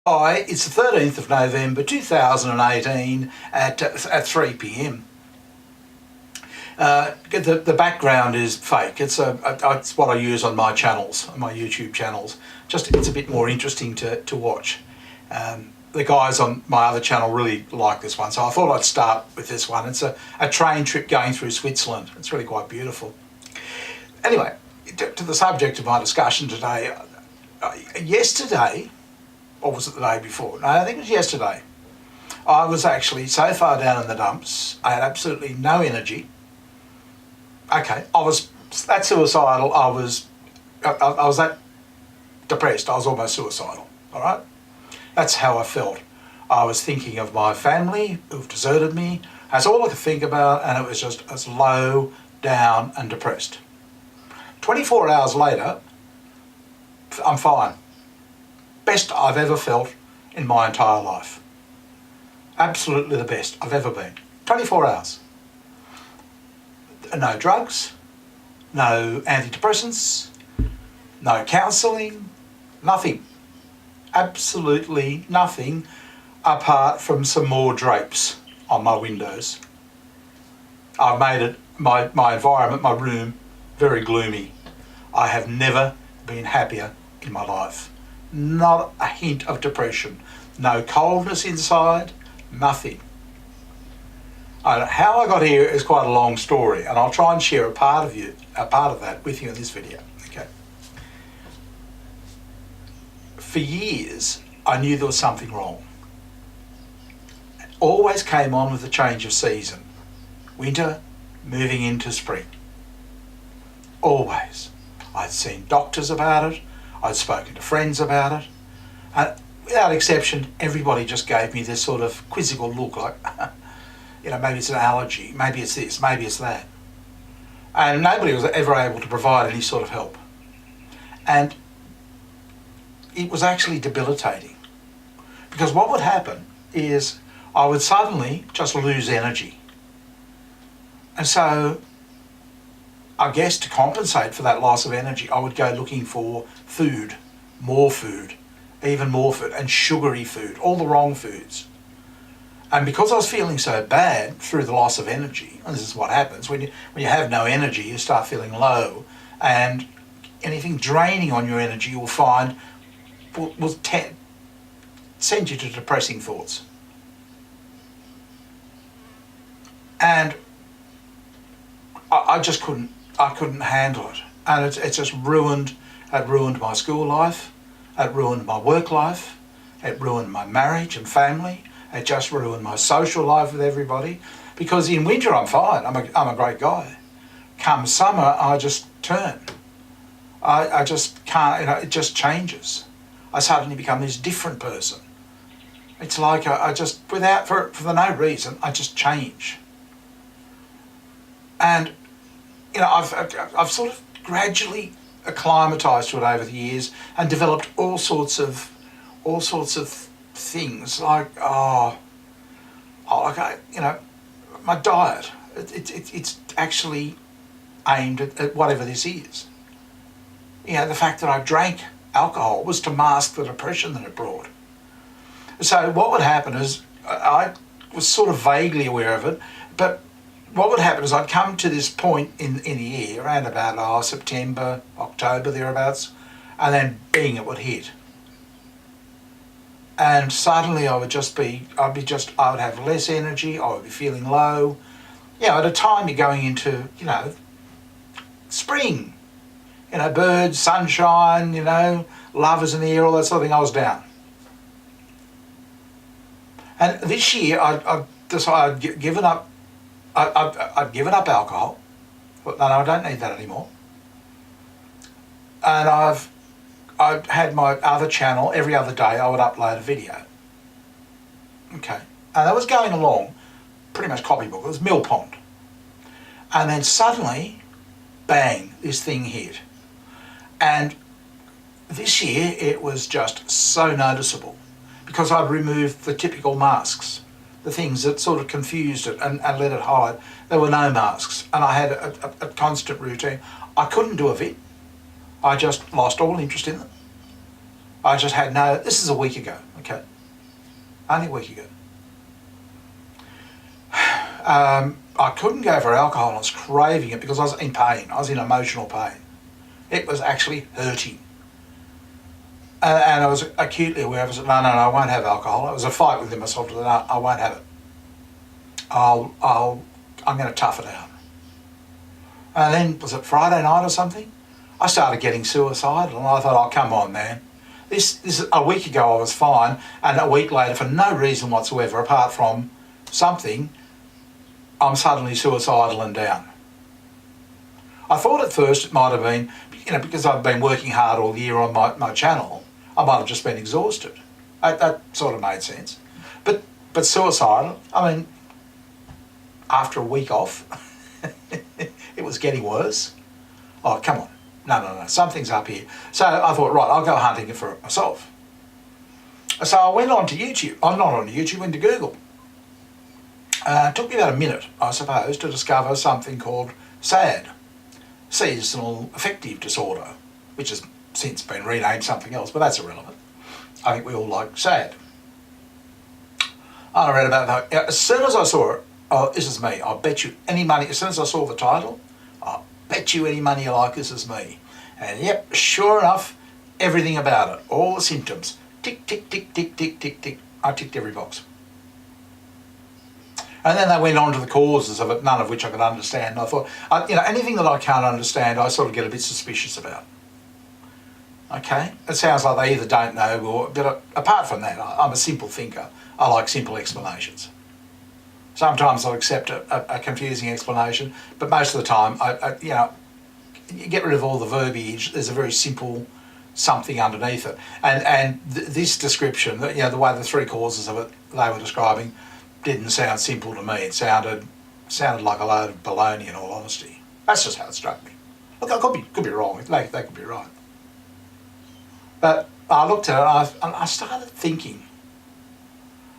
Hi, it's the 13th of November 2018 at 3 p.m. The background is fake. It's what I use on my channels, on my YouTube channels. Just it's a bit more interesting to watch. The guys on my other channel really like this one, so I thought I'd start with this one. It's a train trip going through Switzerland. It's really quite beautiful. Anyway, to the subject of my discussion today. Yesterday, or was it the day before? No, I think it was yesterday. I was actually so far down in the dumps, I had absolutely no energy. Okay, I was that suicidal, I was that depressed, I was almost suicidal, all right? That's how I felt. I was thinking of my family who've deserted me. That's all I could think about, and it was just as low, down and depressed. 24 hours later, I'm fine. Best I've ever felt in my entire life. Absolutely the best I've ever been. 24 hours. No drugs, no antidepressants, no counselling, nothing. Absolutely nothing apart from some more drapes on my windows. I've made it, my environment, my room, very gloomy. I have never been happier in my life. Not a hint of depression, no coldness inside, nothing. How I got here is quite a long story, and I'll try and share a part of that with you in this video. Okay. For years, I knew there was something wrong. It always came on with the change of season. Winter, moving into spring. Always. I'd seen doctors about it. I'd spoken to friends about it, and without exception, everybody just gave me this sort of quizzical look, like, maybe it's an allergy, maybe it's this, maybe it's that. And nobody was ever able to provide any sort of help. And it was actually debilitating, because what would happen is I would suddenly just lose energy. And so I guess to compensate for that loss of energy, I would go looking for food, even more food, and sugary food, all the wrong foods. And because I was feeling so bad through the loss of energy, and this is what happens, when you have no energy, you start feeling low, and anything draining on your energy you'll find will send you to depressing thoughts. And I just couldn't handle it, and it just ruined my school life, it ruined my work life, it ruined my marriage and family, it just ruined my social life with everybody, because in winter I'm fine, I'm a great guy. Come summer, I just turn. I just can't, it just changes. I suddenly become this different person. It's like I just, for no reason, I just change. And I've sort of gradually acclimatised to it over the years and developed all sorts of things, like my diet. It's actually aimed at whatever this is. The fact that I drank alcohol was to mask the depression that it brought. So what would happen is, I was sort of vaguely aware of it, but what would happen is I'd come to this point in the year, around about September, October, thereabouts, and then bing, it would hit. And suddenly I would have less energy, I would be feeling low. At a time you're going into, spring. Birds, sunshine, lovers in the air, all that sort of thing, I was down. And this year I decided I'd given up alcohol, but no, I don't need that anymore. And I've had my other channel, every other day I would upload a video. Okay, and that was going along pretty much copybook. It was mill pond. And then suddenly, bang, this thing hit. And this year it was just so noticeable, because I'd removed the typical masks, the things that sort of confused it and let it hide. There were no masks, and I had a constant routine. I couldn't do a vid. I just lost all interest in them. I just had no, this is a week ago, okay, only a week ago. I couldn't go for alcohol. I was craving it because I was in pain. I was in emotional pain. It was actually hurting. And I was acutely aware of it. I said, no, I won't have alcohol. It was a fight within myself. No, I won't have it. I'm going to tough it out. And then, was it Friday night or something? I started getting suicidal, and I thought, oh, come on, man. This a week ago I was fine, and a week later, for no reason whatsoever, apart from something, I'm suddenly suicidal and down. I thought at first it might have been, because I've been working hard all year on my channel, I might have just been exhausted. That sort of made sense. But suicidal, I mean, after a week off, it was getting worse. Oh, come on. No, something's up here. So I thought, right, I'll go hunting for it myself. So I went on to YouTube. I'm not on YouTube, went to Google. It took me about a minute, I suppose, to discover something called SAD, Seasonal Affective Disorder, which has since been renamed something else, but that's irrelevant. I think we all like SAD. I read about that. As soon as I saw it, oh, this is me. I'll bet you any money. As soon as I saw the title, I'll bet you any money you like, this is me. And yep, sure enough, everything about it, all the symptoms, tick, tick, tick, tick, tick, tick, tick. I ticked every box. And then they went on to the causes of it, none of which I could understand. I thought, anything that I can't understand, I sort of get a bit suspicious about. Okay? It sounds like they either don't know, but apart from that, I'm a simple thinker. I like simple explanations. Sometimes I'll accept a confusing explanation, but most of the time, you get rid of all the verbiage. There's a very simple something underneath it. And this description, the way the three causes of it they were describing, didn't sound simple to me. It sounded like a load of baloney, in all honesty. That's just how it struck me. Look, I could be wrong. They could be right. But I looked at it and I started thinking.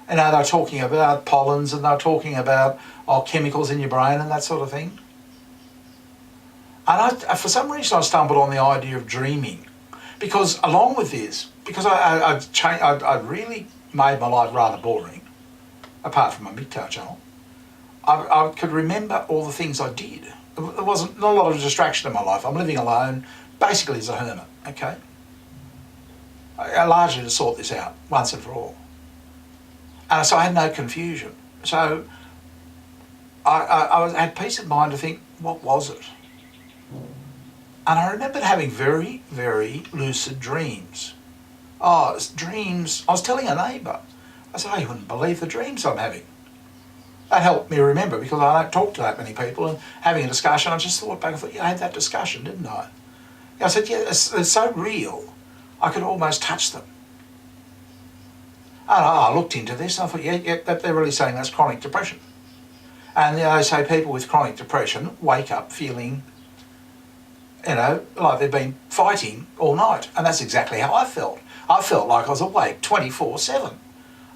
They were talking about pollens and they were talking about chemicals in your brain and that sort of thing. And for some reason I stumbled on the idea of dreaming. Because along with this, because I'd really made my life rather boring, apart from my MGTOW channel, I could remember all the things I did. There wasn't not a lot of distraction in my life. I'm living alone, basically as a hermit, okay? I largely to sort this out once and for all. And so I had no confusion. So I had peace of mind to think, what was it? And I remembered having very, very lucid dreams. Dreams. I was telling a neighbour. I said, you wouldn't believe the dreams I'm having. That helped me remember because I don't talk to that many people, and having a discussion, I just thought back and thought, I had that discussion, didn't I? I said, it's so real, I could almost touch them. And I looked into this and I thought, they're really saying that's chronic depression. And they say people with chronic depression wake up feeling, like they've been fighting all night. And that's exactly how I felt. I felt like I was awake 24/7.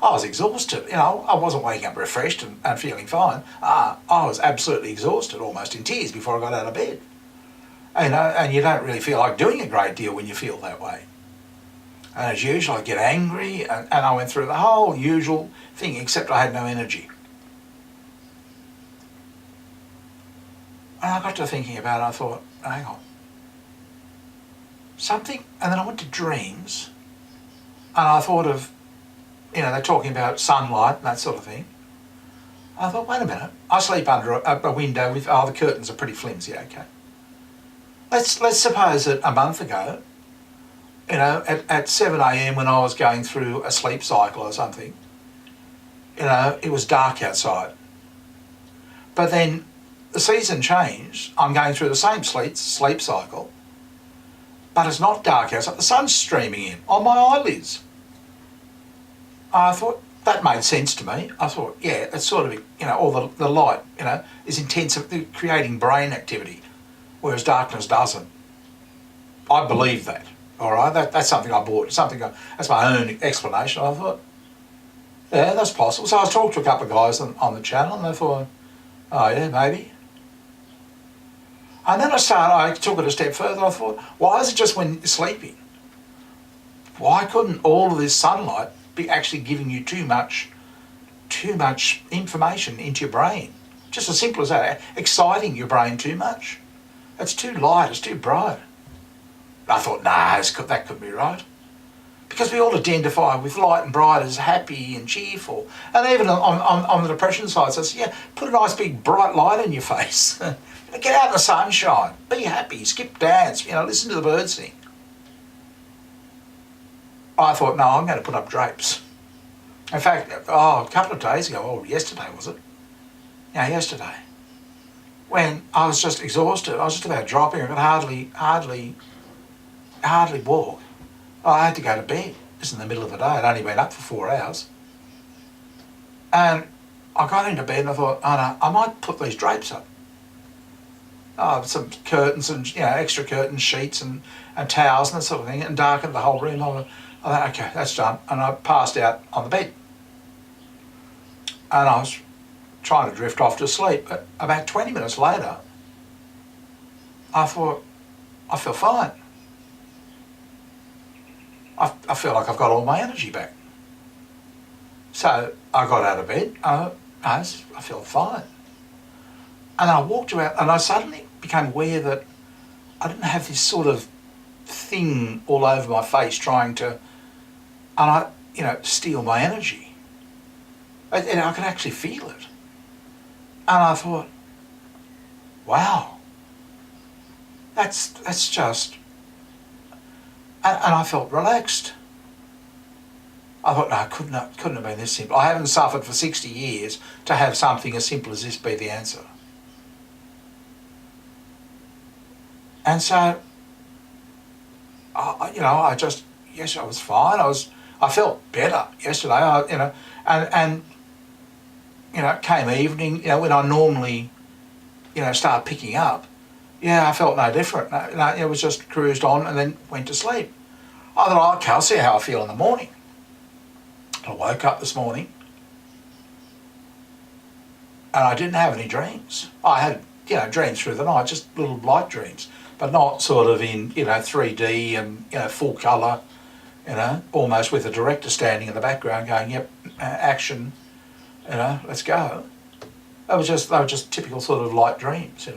I was exhausted. I wasn't waking up refreshed and feeling fine. I was absolutely exhausted, almost in tears before I got out of bed. And you don't really feel like doing a great deal when you feel that way. And as usual, I get angry, and I went through the whole usual thing, except I had no energy. And I got to thinking about it, I thought, hang on. Something, and then I went to dreams, and I thought of, they're talking about sunlight and that sort of thing. I thought, wait a minute, I sleep under a window with, the curtains are pretty flimsy, okay. Let's suppose that a month ago, at 7 a.m. when I was going through a sleep cycle or something, it was dark outside. But then the season changed, I'm going through the same sleep cycle, but it's not dark outside, the sun's streaming in on my eyelids. I thought, that made sense to me. I thought, yeah, it's sort of, all the light, is intensive, creating brain activity, whereas darkness doesn't. I believe that, all right? That's something I bought, that's my own explanation. I thought, yeah, that's possible. So I talked to a couple of guys on the channel and they thought, oh yeah, maybe. And then I took it a step further. I thought, why is it just when you're sleeping? Why couldn't all of this sunlight be actually giving you too much information into your brain. Just as simple as that, exciting your brain too much. It's too light, it's too bright. I thought, nah, that couldn't be right. Because we all identify with light and bright as happy and cheerful. And even on the depression side, so yeah, put a nice big bright light in your face. Get out in the sunshine, be happy, skip dance, listen to the birds sing. I thought, no, I'm going to put up drapes. In fact, a couple of days ago, or yesterday was it? Yeah, yesterday. When I was just exhausted, I was just about dropping, I could hardly walk. I had to go to bed. It's in the middle of the day, I'd only been up for 4 hours. And I got into bed and I thought, oh no, I might put these drapes up. Some curtains and extra curtains, sheets and towels and that sort of thing, and darkened the whole room. I thought, okay, that's done. And I passed out on the bed. And I was trying to drift off to sleep, but about 20 minutes later, I thought, I feel fine. I feel like I've got all my energy back. So I got out of bed, I feel fine. And I walked around and I suddenly became aware that I didn't have this sort of thing all over my face trying to, steal my energy. And I could actually feel it. And I thought, wow, that's just, and I felt relaxed. I thought, no, it couldn't have been this simple. I haven't suffered for 60 years to have something as simple as this be the answer. And so, I was fine. I felt better yesterday. It came evening. When I normally, start picking up, I felt no different. It was just cruised on and then went to sleep. I thought, okay, I'll see how I feel in the morning. I woke up this morning and I didn't have any dreams. I had, dreams through the night, just little light dreams, but not sort of in, 3D and, full colour, almost with the director standing in the background going, yep, action, let's go. They were just typical sort of light dreams,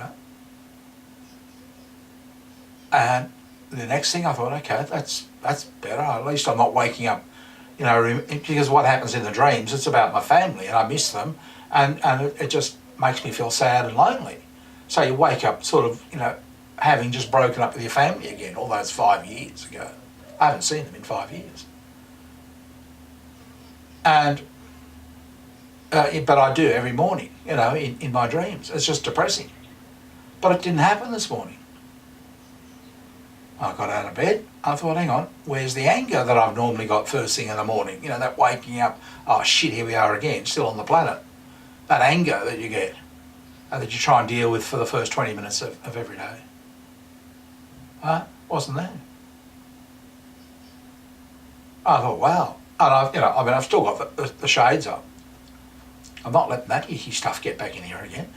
And the next thing I thought, okay, that's better. At least I'm not waking up, because what happens in the dreams, it's about my family and I miss them, and it just makes me feel sad and lonely. So you wake up sort of, having just broken up with your family again, all those 5 years ago. I haven't seen them in 5 years. And, but I do every morning, in my dreams. It's just depressing. But it didn't happen this morning. I got out of bed, I thought, hang on, where's the anger that I've normally got first thing in the morning? That waking up, oh shit, here we are again, still on the planet. That anger that you get, that you try and deal with for the first 20 minutes of every day. Wasn't there. I thought, wow. And I've still got the shades up. I'm not letting that icky stuff get back in here again.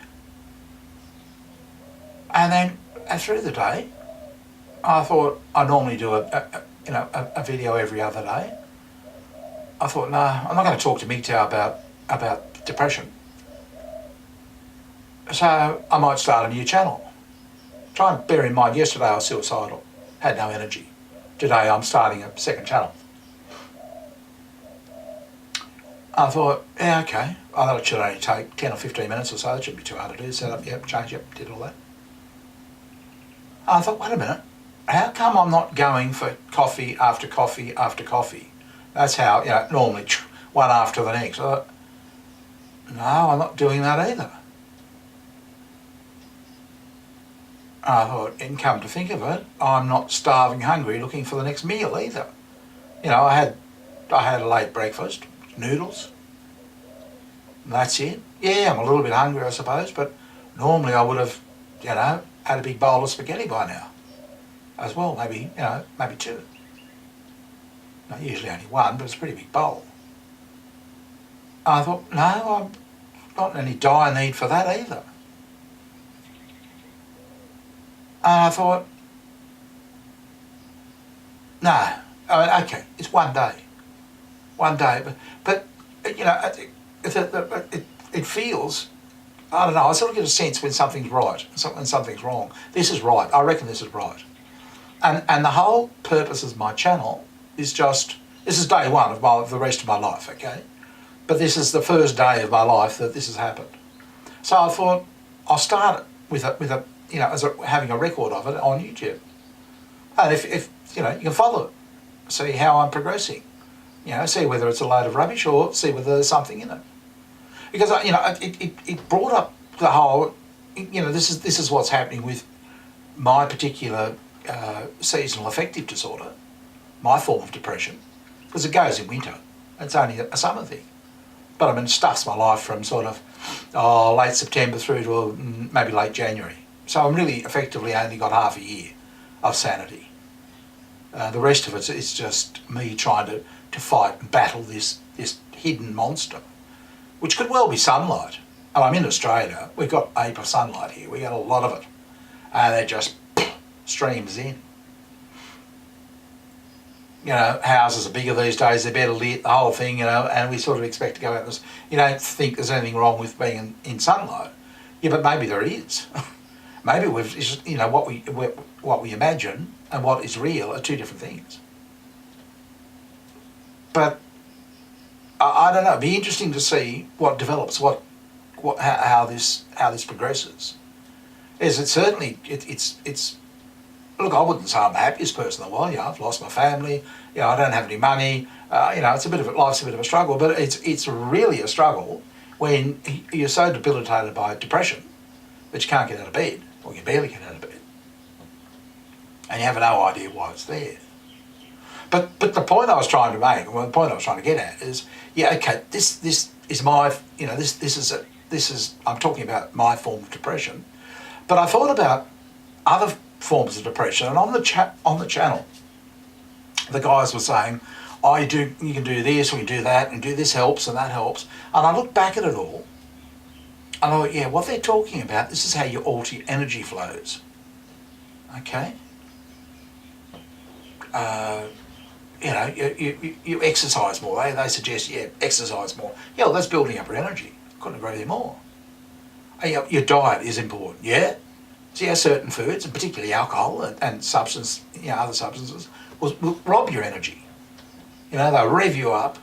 And then through the day, I thought I normally do a video every other day. I thought, no, I'm not going to talk to MGTOW about depression. So I might start a new channel. Try and bear in mind, yesterday I was suicidal, had no energy. Today I'm starting a second channel. I thought, yeah, okay. I thought it should only take 10 or 15 minutes or so. It shouldn't be too hard to do. Set up, yep, change, yep, did all that. I thought, wait a minute. How come I'm not going for coffee after coffee after coffee? That's how, normally one after the next. I thought, no, I'm not doing that either. I thought, and come to think of it, I'm not starving hungry looking for the next meal either. I had a late breakfast, noodles, and that's it. Yeah, I'm a little bit hungry, I suppose, but normally I would have, had a big bowl of spaghetti by now. As well, maybe two. Not usually only one, but it's a pretty big bowl. I thought, no, I'm not in any dire need for that either. And I thought, no, okay, it's one day. one day. But you know, it feels, I don't know, I sort of get a sense when something's right, when something's wrong. This is right. I reckon this is right. And the whole purpose of my channel is just, this is day one of the rest of my life, okay? But this is the first day of my life that this has happened. So I thought I'll start it with a you know, having a record of it on YouTube. And if you know, you can follow it, see how I'm progressing. You know, see whether it's a load of rubbish or see whether there's something in it. Because you know, it brought up the whole, you know, this is what's happening with my particular seasonal affective disorder, my form of depression, because it goes in winter. It's only a summer thing. But I mean, it stuffs my life from sort of late September through to maybe late January. So I'm really effectively only got half a year of sanity. The rest of it is just me trying to fight and battle this hidden monster, which could well be sunlight. And I'm in Australia, we've got a heap of sunlight here, we got a lot of it. And it just streams in. You know, houses are bigger these days, they're better lit, the whole thing, you know, and we sort of expect to go out. You don't think there's anything wrong with being in sunlight. Yeah, but maybe there is. Maybe we've, you know, what we imagine and what is real are two different things. But I don't know. It'd be interesting to see what develops, how this progresses. Is it certainly it's. Look, I wouldn't say I'm the happiest person in the world. You know, I've lost my family. You know, I don't have any money. You know, life's a bit of a struggle. But it's really a struggle when you're so debilitated by depression that you can't get out of bed, or you barely get out of bed, and you have no idea why it's there. But the point I was trying to make, well, the point I was trying to get at is, yeah, okay, this is my, you know, this is I'm talking about my form of depression, but I thought about other forms of depression, and on the channel, the guys were saying, oh, you can do this, or you can do that, and do this helps, and that helps, and I looked back at it all, and I thought, yeah, what they're talking about, this is how you alter your energy flows, okay? You know, you exercise more. They suggest, yeah, exercise more. Yeah, well, that's building up your energy. Couldn't agree with you more. Your diet is important, yeah? So yeah, certain foods, and particularly alcohol and substance, you know, other substances, will rob your energy. You know, they'll rev you up,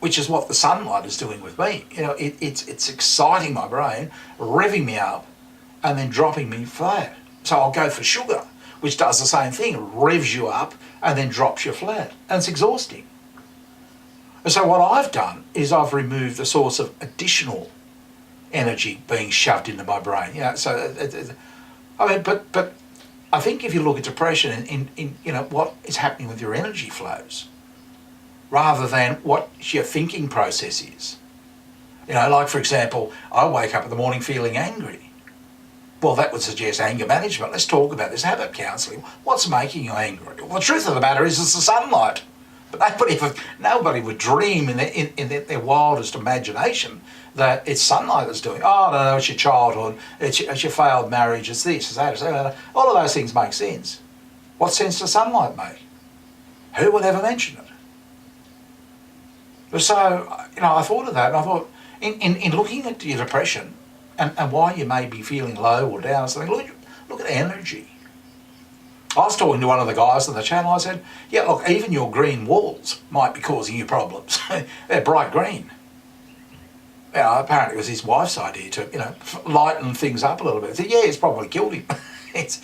which is what the sunlight is doing with me. You know, it's exciting my brain, revving me up, and then dropping me flat. So I'll go for sugar, which does the same thing, revs you up and then drops you flat. And it's exhausting. And so what I've done is I've removed the source of additional energy being shoved into my brain. You know, so, I mean, but I think if you look at depression in you know, what is happening with your energy flows, rather than what your thinking process is. You know, like for example, I wake up in the morning feeling angry. Well, that would suggest anger management. Let's talk about this. How about counselling? What's making you angry? Well, the truth of the matter is it's the sunlight. But nobody would dream in their wildest imagination that it's sunlight that's doing it. Oh, no, it's your childhood, it's your failed marriage, it's this, it's that, it's that. All of those things make sense. What sense does sunlight make? Who would ever mention it? So, you know, I thought of that, and I thought, in looking at your depression, and why you may be feeling low or down or something, look at energy. I was talking to one of the guys on the channel, I said, yeah, look, even your green walls might be causing you problems. They're bright green. You know, apparently it was his wife's idea to, you know, lighten things up a little bit. I said, yeah, it's probably killed him. It's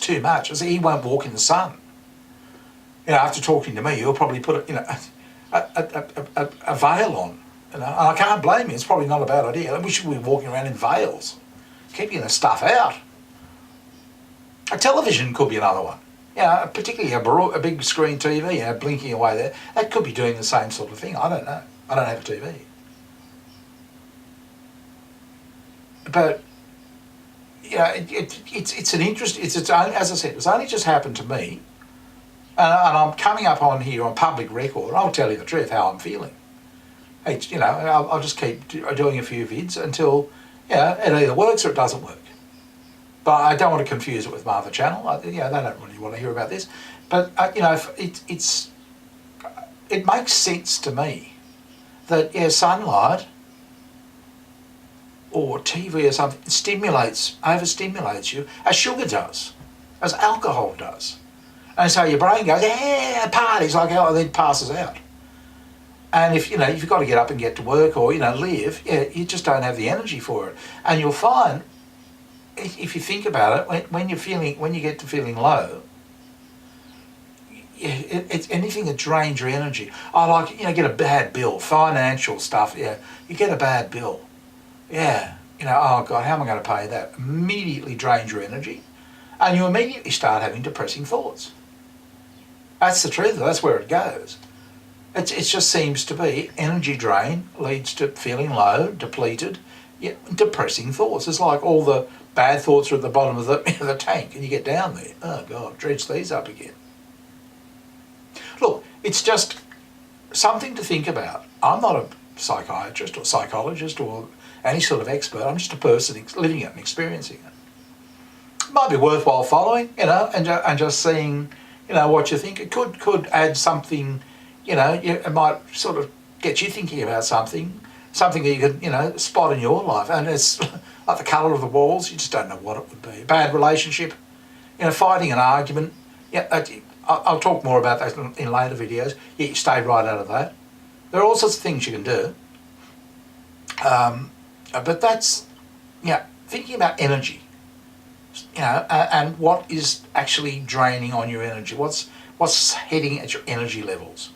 too much. I said, he won't walk in the sun. You know, after talking to me, he'll probably put a veil on. You know, and I can't blame him. It's probably not a bad idea. We should be walking around in veils, keeping the stuff out. A television could be another one. You know, particularly a big screen TV, you know, blinking away there. That could be doing the same sort of thing. I don't know. I don't have a TV. But you know, it's an interest. It's its own. As I said, it's only just happened to me, and I'm coming up on here on public record. I'll tell you the truth how I'm feeling. You know, I'll just keep doing a few vids until, you know, it either works or it doesn't work. But I don't want to confuse it with my other channel. You know, they don't really want to hear about this. But you know, it's it makes sense to me that, yeah, sunlight or TV or something overstimulates you, as sugar does, as alcohol does. And so your brain goes, yeah, parties, like, oh, and then passes out. And if you've got to get up and get to work or, live, you just don't have the energy for it. And you'll find, if you think about it, when you get to feeling low, it's anything that drains your energy. Get a bad bill, financial stuff, you get a bad bill. Oh God, how am I going to pay that? Immediately drains your energy. And you immediately start having depressing thoughts. That's the truth, that's where it goes. It just seems to be energy drain leads to feeling low, depleted, depressing thoughts. It's like all the bad thoughts are at the bottom of the tank and you get down there. Oh God, dredge these up again. Look, it's just something to think about. I'm not a psychiatrist or psychologist or any sort of expert. I'm just a person living it and experiencing it. It might be worthwhile following, and just seeing, what you think. It could add something, it might sort of get you thinking about something that you could, spot in your life. And it's like the colour of the walls, you just don't know what it would be. A bad relationship, fighting an argument. I'll talk more about that in later videos. You stay right out of that. There are all sorts of things you can do. But that's, thinking about energy, and what is actually draining on your energy. What's hitting at your energy levels.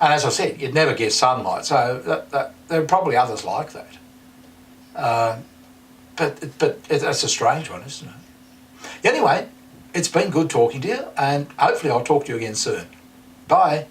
And as I said, you'd never get sunlight, so there are probably others like that. But that's a strange one, isn't it? Anyway, it's been good talking to you, and hopefully I'll talk to you again soon. Bye.